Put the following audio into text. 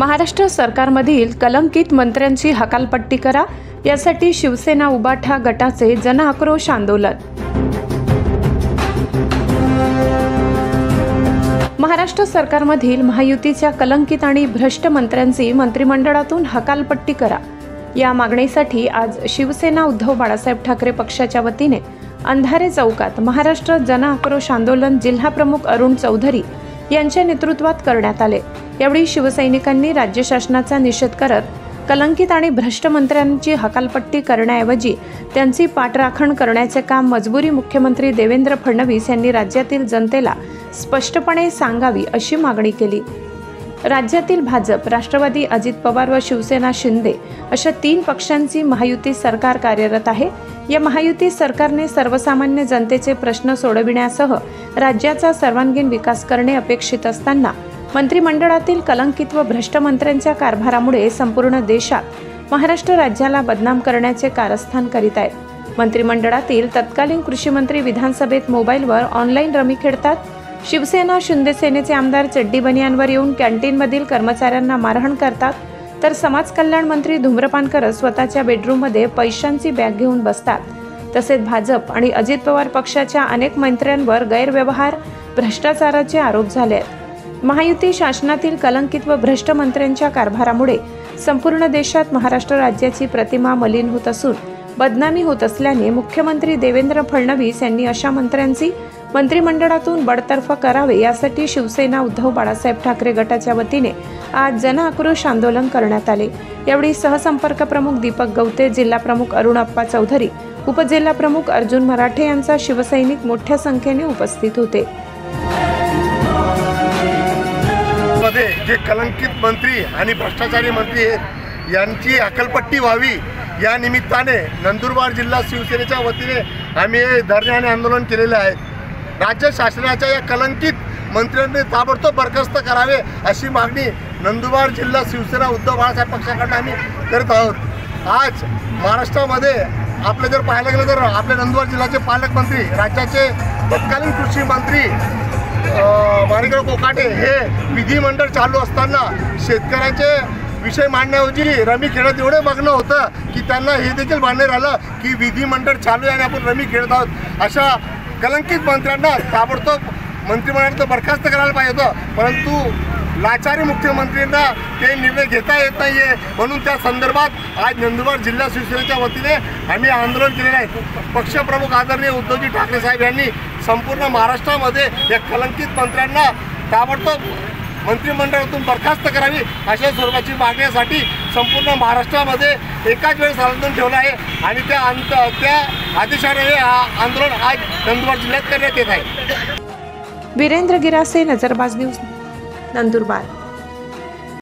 महाराष्ट्र सरकारमधील कलंकित मंत्र्यांची हकालपट्टी करा, यासाठी शिवसेना उभाठा गटाचे जनआक्रोश आंदोलन। महाराष्ट्र सरकारमधील महायुतीच्या कलंकित आणि भ्रष्ट मंत्र्यांची मंत्रिमंडळातून हकालपट्टी करा, या मागणीसाठी आज शिवसेना उद्धव बाळासाहेब ठाकरे पक्षाच्या वतीने अंधारे चौकात महाराष्ट्र जनआक्रोश आंदोलन जिल्हाप्रमुख अरुण चौधरी यांच्या नेतृत्वात करण्यात आले। यावेळी शिवसैनिकांनी राज्य शासनाचा निषेध करत कलंकित आणि भ्रष्ट मंत्र्यांची हकालपट्टी करण्याऐवजी त्यांची पाठराखण करण्याचे काम मजबुरी मुख्यमंत्री देवेंद्र फडणवीस यांनी राज्यातील जनतेला स्पष्टपणे सांगावी अशी मागणी केली। राज्यातील भाजप, राष्ट्रवादी, अजित पवार व शिवसेना शिंदे अशा 3 पक्षांची महायुती सरकार कार्यरत आहे। या महायुती सरकारने सर्वसामान्य जनतेचे प्रश्न सोडविण्यासह राज्याचा सर्वांगीण विकास करणे अपेक्षित असताना मंत्रिमंडळातील कलंकित व भ्रष्ट मंत्र्यांच्या कारभारामुळे संपूर्ण देशात महाराष्ट्र राज्याला बदनाम करण्याचे कारस्थान करीत आहे। मंत्रिमंडळातील तत्कालीन कृषी मंत्री विधानसभेत मोबाईलवर ऑनलाईन रमी खेळतात। शिवसेना शिंदे सेनेचे आमदार चड्डी बनियांवर येऊन कॅन्टीनमधील कर्मचाऱ्यांना मारहाण करतात, तर समाज कल्याण मंत्री धूम्रपान करत स्वतःच्या बेडरूममध्ये पैशांची बॅग घेऊन बसतात। तसेच भाजप आणि अजित पवार पक्षाच्या अनेक मंत्र्यांवर गैरव्यवहार, भ्रष्टाचाराचे आरोप झाले आहेत। महायुती शासनातील कलंकित व भ्रष्ट मंत्र्यांच्या कारभारामुळे संपूर्ण देशात महाराष्ट्र राज्याची प्रतिमा मलिन होत असून बदनामी होत असल्याने मुख्यमंत्री देवेंद्र फडणवीस यांनी अशा मंत्र्यांची मंत्रिमंडळातून बडतर्फ करावे, यासाठी शिवसेना उद्धव बाळासाहेब ठाकरे गटाच्या वतीने आज जनआक्रोश आंदोलन करण्यात आले। यावेळी सहसंपर्क प्रमुख दीपक गवते, जिल्हा प्रमुख अरुण अप्पा चौधरी, उपजिल्हा प्रमुख अर्जुन मराठे यांचा शिवसैनिक मोठ्या संख्येने उपस्थित होते। जे कलंकित मंत्री आणि भ्रष्टाचारी मंत्री आहेत यांची हकालपट्टी व्हावी या निमित्ताने नंदुरबार जिल्हा शिवसेनेच्या वतीने आम्ही धरणे आणि आंदोलन केलेले आहे। राज्य शासनाच्या या कलंकित मंत्र्यांनी ताबडतोब बरखास्त करावे अशी मागणी नंदुरबार जिल्हा शिवसेना उद्धव बाळासाहेब पक्षाकडून आम्ही करत आहोत। आज महाराष्ट्रामध्ये आपलं जर पाहायला गेलं तर आपले नंदुरबार जिल्ह्याचे पालकमंत्री, राज्याचे तत्कालीन कृषी मंत्री माणिकराव कोकाटे हे विधिमंडळ चालू असताना शेतकऱ्यांचे विषय मांडण्याऐवजी रमी खेळत एवढे मग्न होतं की त्यांना हे देखील मान्य झालं की विधिमंडळ चालू आहे आणि आपण रमी खेळत आहोत। अशा कलंकित मंत्र्यांना ताबडतोब मंत्रिमंडळातून बरखास्त करायला पाहिजे होतं, परंतु लाचारी मुख्यमंत्र्यांना ते निर्णय घेता येत नाही आहे। म्हणून त्या संदर्भात आज नंदुरबार जिल्हा शिवसेनेच्या वतीने आम्ही आंदोलन केलेलं आहे। पक्षप्रमुख आदरणीय उद्धवजी ठाकरे साहेब यांनी संपूर्ण महाराष्ट्रामध्ये या कलंकित मंत्र्यांना ताबडतोब मंत्रिमंडळातून बरखास्त करावी अशा स्वरूपाची मागण्यासाठी संपूर्ण महाराष्ट्रामध्ये एकाच वेळेस आंदोलन ठेवलं आहे आणि त्या आदेशाने हे आंदोलन आज नंदुरबार जिल्ह्यात करण्यात येत आहे। वीरेंद्र गिरासे, नजरबाज न्यूज, नंदुरबार।